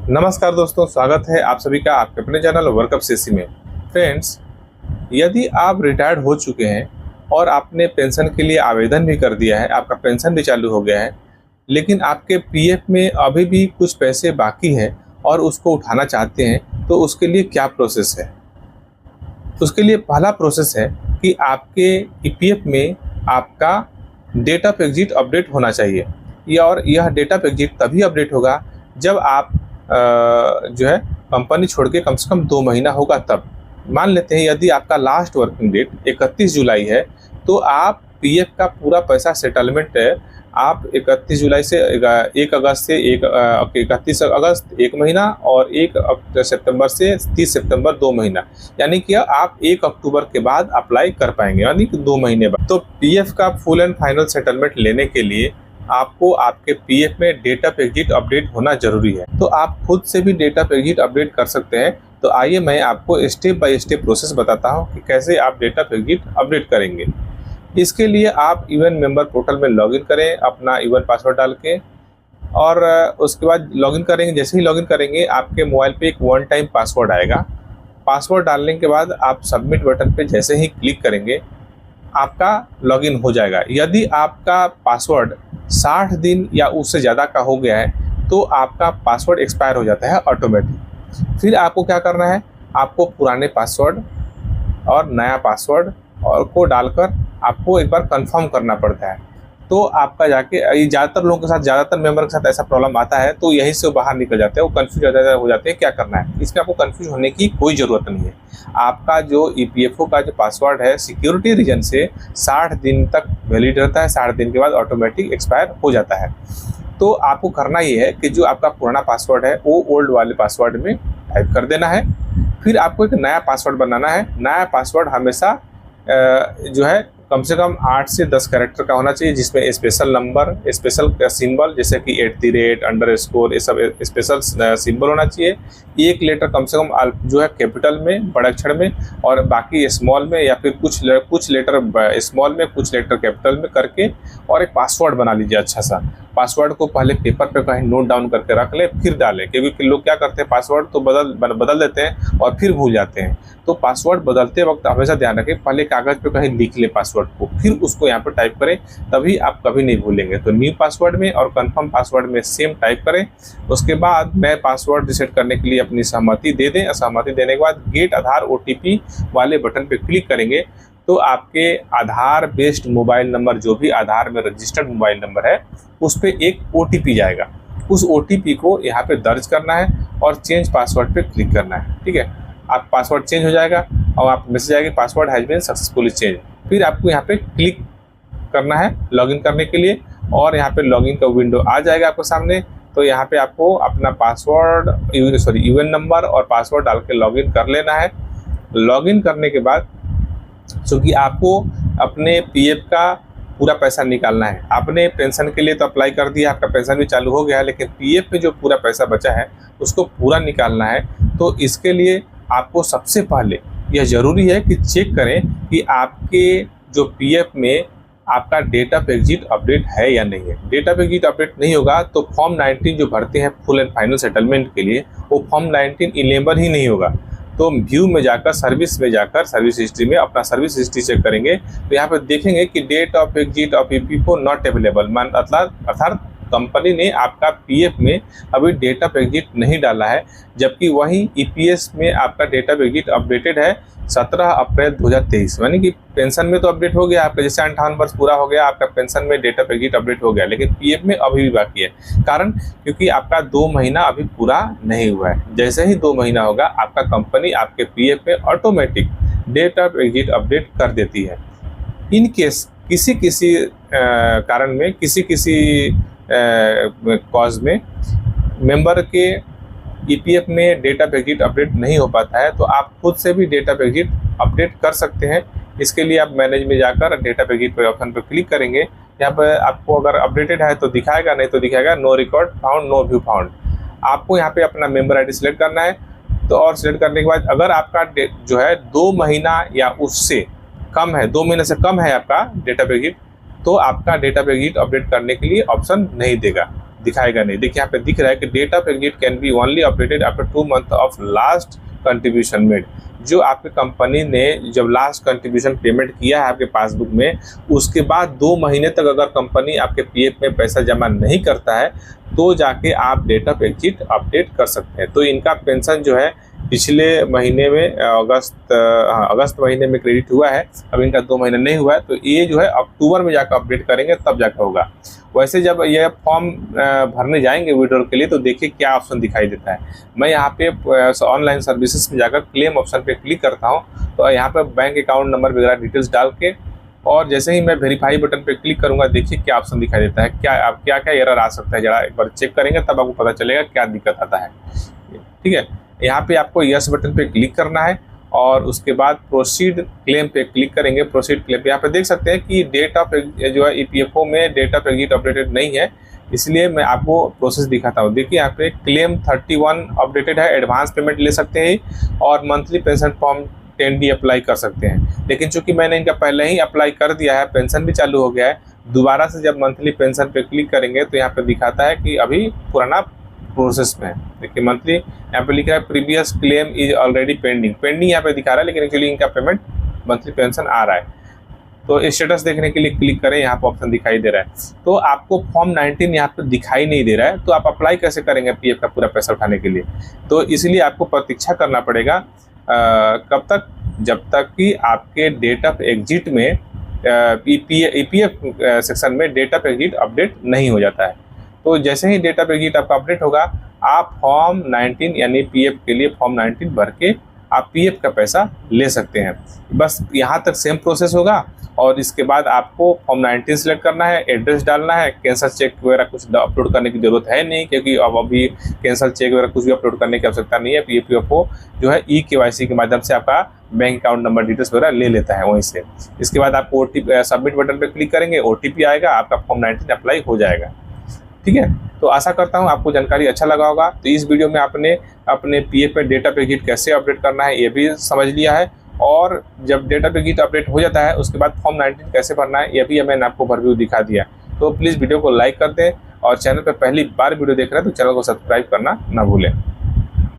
नमस्कार दोस्तों, स्वागत है आप सभी का आपके अपने चैनल वर्कअप सीसी में। फ्रेंड्स, यदि आप रिटायर्ड हो चुके हैं और आपने पेंशन के लिए आवेदन भी कर दिया है, आपका पेंशन भी चालू हो गया है, लेकिन आपके पीएफ में अभी भी कुछ पैसे बाकी हैं और उसको उठाना चाहते हैं, तो उसके लिए क्या प्रोसेस है? उसके लिए पहला प्रोसेस है कि आपके ईपीएफ में आपका डेट ऑफ एग्जिट अपडेट होना चाहिए। और यह डेट ऑफ एग्जिट तभी अपडेट होगा जब आप जो है कंपनी छोड़ के कम से कम 2 महीना होगा तब। मान लेते हैं यदि आपका लास्ट वर्किंग डेट 31 जुलाई है, तो आप पीएफ का पूरा पैसा सेटलमेंट आप 31 जुलाई से 1 अगस्त से 31 अगस्त 1 महीना और 1 सितंबर से 30 सितंबर 2 महीना, यानी कि आप 1 अक्टूबर के बाद अप्लाई कर पाएंगे, यानी कि 2 महीने बाद। तो पीएफ का फुल एंड फाइनल सेटलमेंट लेने के लिए आपको आपके पीएफ में डेट ऑफ एग्जिट अपडेट होना जरूरी है। तो आप खुद से भी डेट ऑफ एग्जिट अपडेट कर सकते हैं। तो आइए मैं आपको स्टेप बाय स्टेप प्रोसेस बताता हूं कि कैसे आप डेट ऑफ एग्जिट अपडेट करेंगे। इसके लिए आप इवन मेंबर पोर्टल में लॉगिन करें अपना इवन पासवर्ड डाल के, और उसके बाद लॉगिन करेंगे। जैसे ही लॉगिन करेंगे आपके मोबाइल पे एक वन टाइम पासवर्ड आएगा। पासवर्ड डालने के बाद आप सबमिट बटन पे जैसे ही क्लिक करेंगे आपका लॉगिन हो जाएगा। यदि आपका पासवर्ड 60 दिन या उससे ज़्यादा का हो गया है तो आपका पासवर्ड एक्सपायर हो जाता है ऑटोमेटिक। फिर आपको क्या करना है, आपको पुराने पासवर्ड और नया पासवर्ड और को डालकर आपको एक बार कंफर्म करना पड़ता है। तो आपका जाके ज़्यादातर लोगों के साथ, ज़्यादातर मेंबर के साथ ऐसा प्रॉब्लम आता है, तो यहीं से बाहर निकल जाते हैं, वो कन्फ्यूज हो जाते हैं क्या करना है। इसमें आपको कन्फ्यूज होने की कोई ज़रूरत नहीं है। आपका जो ईपीएफओ का जो पासवर्ड है सिक्योरिटी रीजन से 60 दिन तक वैलिड रहता है, 60 दिन के बाद ऑटोमेटिक एक्सपायर हो जाता है। तो आपको करना ये है कि जो आपका पुराना पासवर्ड है वो ओल्ड वाले पासवर्ड में टाइप कर देना है। फिर आपको एक नया पासवर्ड बनाना है। नया पासवर्ड हमेशा जो है कम से कम 8 से 10 कैरेक्टर का होना चाहिए, जिसमें स्पेशल नंबर, स्पेशल सिंबल जैसे कि @ ये सब स्पेशल सिंबल होना चाहिए। एक लेटर कम से कम जो है कैपिटल में, बड़े अक्षर में, और बाकी स्मॉल में, या फिर कुछ लेटर स्मॉल में, कुछ लेटर कैपिटल में करके, और एक पासवर्ड बना लीजिए अच्छा सा। पासवर्ड को पहले पेपर पे कहीं नोट डाउन करके रख लें, फिर डालें, क्योंकि लोग क्या करते हैं पासवर्ड तो बदल देते हैं और फिर भूल जाते हैं। तो पासवर्ड बदलते वक्त हमेशा ध्यान रखें, पहले कागज़ पे कहीं लिख लें पासवर्ड को, फिर उसको यहाँ पर टाइप करें, तभी आप कभी नहीं भूलेंगे। तो न्यू पासवर्ड में और कंफर्म पासवर्ड में सेम टाइप करें। उसके बाद नए पासवर्ड रिसेट करने के लिए अपनी सहमति दे दें। सहमति देने के बाद गेट आधार ओटीपी वाले बटन पे क्लिक करेंगे तो आपके आधार बेस्ड मोबाइल नंबर, जो भी आधार में रजिस्टर्ड मोबाइल नंबर है, उस पर एक ओटीपी जाएगा। उस ओटीपी को यहाँ पे दर्ज करना है और चेंज पासवर्ड पे क्लिक करना है। ठीक है, आप पासवर्ड चेंज हो जाएगा और आप मैसेज आएगा password has been successfully change. फिर आपको यहाँ पे क्लिक करना है लॉगिन करने के लिए, और यहाँ पे लॉगिन का विंडो आ जाएगा आपको सामने। तो यहाँ पे आपको अपना पासवर्ड यूएन नंबर और पासवर्ड डाल के लॉगिन कर लेना है। लॉगिन करने के बाद क्योंकि आपको अपने पीएफ का पूरा पैसा निकालना है। आपने पेंशन के लिए तो अप्लाई कर दिया, आपका पेंशन भी चालू हो गया है, लेकिन पीएफ में जो पूरा पैसा बचा है उसको पूरा निकालना है। तो इसके लिए आपको सबसे पहले यह ज़रूरी है कि चेक करें कि आपके जो पीएफ में आपका डेट ऑफ एग्जिट अपडेट है या नहीं है। डेट ऑफ एग्जिट अपडेट नहीं होगा तो फॉर्म 19 जो भरते हैं फुल एंड फाइनल सेटलमेंट के लिए, वो फॉर्म 19 इनेबल ही नहीं होगा। तो व्यू में जाकर, सर्विस में जाकर, सर्विस हिस्ट्री में अपना सर्विस हिस्ट्री चेक करेंगे तो यहाँ पर देखेंगे कि date of exit of EPFO not available, अर्थात कंपनी ने आपका पीएफ में अभी डेट ऑफ एग्जिट नहीं डाला है, जबकि वहीं ईपीएस में आपका डेट ऑफ एग्जिट अपडेटेड है 17 अप्रैल 2023। यानी कि पेंशन में तो अपडेट हो गया आपका, जैसे 58 वर्ष पूरा हो गया आपका पेंशन में डेट ऑफ एग्जिट अपडेट हो गया, लेकिन पीएफ में अभी भी बाकी है। कारण क्योंकि आपका 2 महीना अभी पूरा नहीं हुआ है। जैसे ही 2 महीना होगा आपका कंपनी आपके पीएफ में automatic date of exit update कर देती है। इन केस किसी कारण में, किसी कॉज में मेंबर के ईपीएफ में डेट ऑफ एग्जिट अपडेट नहीं हो पाता है, तो आप खुद से भी डेट ऑफ एग्जिट अपडेट कर सकते हैं। इसके लिए आप मैनेज में जाकर डेट ऑफ एग्जिट पर ऑप्शन पर क्लिक करेंगे। यहाँ पर आपको अगर अपडेटेड है तो दिखाएगा, नहीं तो दिखाएगा no record found, no view found. आपको यहाँ पे अपना मेंबर आईडी सिलेक्ट करना है। तो और सिलेक्ट करने के बाद अगर आपका जो है 2 महीना या उससे कम है, 2 महीने से कम है आपका डेट ऑफ एग्जिट, तो आपका डेटा एग्जिट अपडेट करने के लिए ऑप्शन नहीं देगा। दिखाएगा नहीं। देखिए यहाँ पे दिख रहा है कि date of exit can be only updated after 2 month of last contribution made. जो आपके कंपनी ने जब लास्ट कंट्रीब्यूशन पेमेंट किया है आपके पासबुक में, उसके बाद 2 महीने तक अगर कंपनी आपके पीएफ में पैसा जमा नहीं करता है तो जाके आप डेट ऑफ एग्जिट अपडेट कर सकते हैं। तो इनका पेंशन जो है पिछले महीने में अगस्त महीने में क्रेडिट हुआ है, अब इनका 2 महीने नहीं हुआ है, तो ये जो है अक्टूबर में जाकर अपडेट करेंगे तब जाकर होगा। वैसे जब ये फॉर्म भरने जाएंगे विड्रॉल के लिए तो देखिए क्या ऑप्शन दिखाई देता है। मैं यहाँ पे ऑनलाइन सर्विसेज में जाकर क्लेम ऑप्शन पे क्लिक करता हूँ, तो यहाँ पे बैंक अकाउंट नंबर वगैरह डिटेल्स डाल के, और जैसे ही मैं वेरीफाई बटन पे क्लिक करूंगा देखिए क्या ऑप्शन दिखाई देता है। क्या क्या एरर आ सकता है, जरा एक बार चेक करेंगे तब आपको पता चलेगा क्या दिक्कत आता है। ठीक है, यहाँ पे आपको यस बटन पे क्लिक करना है और उसके बाद प्रोसीड क्लेम पे क्लिक करेंगे। प्रोसीड क्लेम पे यहाँ पे देख सकते हैं कि डेट ऑफ जो है ईपीएफओ में डेट ऑफ एग्जिट अपडेटेड नहीं है, इसलिए मैं आपको प्रोसेस दिखाता हूँ। देखिए यहाँ पे क्लेम 31 अपडेटेड है, एडवांस पेमेंट ले सकते हैं और monthly pension form 10D apply कर सकते हैं। लेकिन चूंकि मैंने इनका पहले ही अप्लाई कर दिया है, पेंशन भी चालू हो गया है, दोबारा से जब मंथली पेंशन पे क्लिक करेंगे तो यहाँ पे दिखाता है कि अभी पुराना प्रोसेस में है। देखिए मंथली यहाँ पे लिखा है previous claim is already pending यहाँ पे दिखा रहा है, लेकिन एक्चुअली इनका पेमेंट मंथली पेंशन आ रहा है। तो स्टेटस देखने के लिए क्लिक करें, यहाँ पे ऑप्शन दिखाई दे रहा है। तो आपको फॉर्म 19 यहाँ पे दिखाई नहीं दे रहा है, तो आप अप्लाई कैसे करेंगे पीएफ का पूरा पैसा उठाने के लिए? तो इसलिए आपको प्रतीक्षा करना पड़ेगा कब तक, जब तक कि आपके डेट ऑफ एग्जिट में ईपीएफ सेक्शन में डेट ऑफ एग्जिट अपडेट नहीं हो जाता है। तो जैसे ही डेट ऑफ एग्जिट आपका अपडेट होगा, आप फॉर्म 19 यानी पीएफ के लिए फॉर्म 19 भर के आप पीएफ का पैसा ले सकते हैं। बस यहाँ तक सेम प्रोसेस होगा और इसके बाद आपको फॉर्म 19 सेलेक्ट करना है, एड्रेस डालना है, कैंसल चेक वगैरह कुछ अपलोड करने की जरूरत है नहीं, क्योंकि अब अभी कैंसल चेक वगैरह कुछ भी अपलोड करने की आवश्यकता नहीं है। पीएफओ जो है ई-केवाईसी के माध्यम से आपका बैंक अकाउंट नंबर डिटेल्स वगैरह ले लेता है वहीं से। इसके बाद आपको ओटीपी सबमिट बटन पर क्लिक करेंगे, ओटीपी आएगा, आपका फॉर्म 19 अप्लाई हो जाएगा। ठीक है, तो आशा करता हूँ आपको जानकारी अच्छा लगा होगा। तो इस वीडियो में आपने अपने पीएफ पे डेट ऑफ एग्जिट कैसे अपडेट करना है ये भी समझ लिया है, और जब डेट ऑफ एग्जिट अपडेट हो जाता है उसके बाद फॉर्म 19 कैसे भरना है ये भी मैंने आपको ओवरव्यू दिखा दिया। तो प्लीज़ वीडियो को लाइक कर दें और चैनल पर पहली बार वीडियो देख रहे हैं तो चैनल को सब्सक्राइब करना ना भूलें।